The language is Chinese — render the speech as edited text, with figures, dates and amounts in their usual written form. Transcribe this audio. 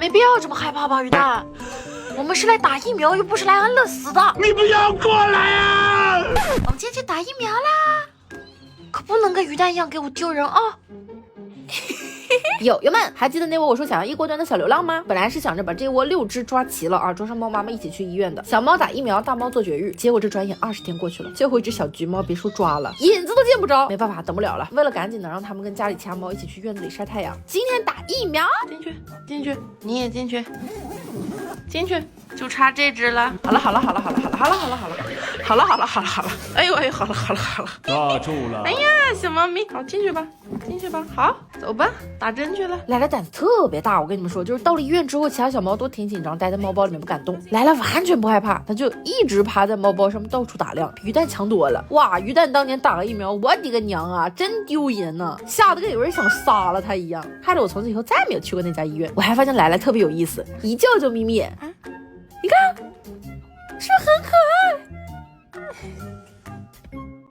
没必要这么害怕吧，鱼蛋。我们是来打疫苗，又不是来安乐死的。你不要过来啊！我们今天去打疫苗啦，可不能跟鱼蛋一样给我丢人啊！友友们，还记得那窝我说想要1锅端的小流浪吗？本来是想着把这窝6只抓齐了啊，抓上猫妈妈一起去医院的。小猫打疫苗，大猫做绝育。结果这转眼20天过去了，最后一只小橘猫别说抓了，影子都见不着。没办法，等不了了。为了赶紧能让他们跟家里其他猫一起去院子里晒太阳，今天打疫苗。进去，你也进去，就差这只了。好了，哎呦，好了，抓住了！哎呀，小猫咪，好进去吧，好，走吧，打针去了。来了胆子特别大，我跟你们说，就是到了医院之后，其他小猫都挺紧张，待在猫包里面不敢动。来了完全不害怕，它就一直趴在猫包上面到处打量，比鱼蛋强多了。哇，鱼蛋当年打了疫苗，我的个娘啊，真丢人呐，吓得跟有人想杀了它一样，害得我从此以后再没有去过那家医院。我还发现来特别有意思，一叫就眯眯眼，你看，是不是很可爱？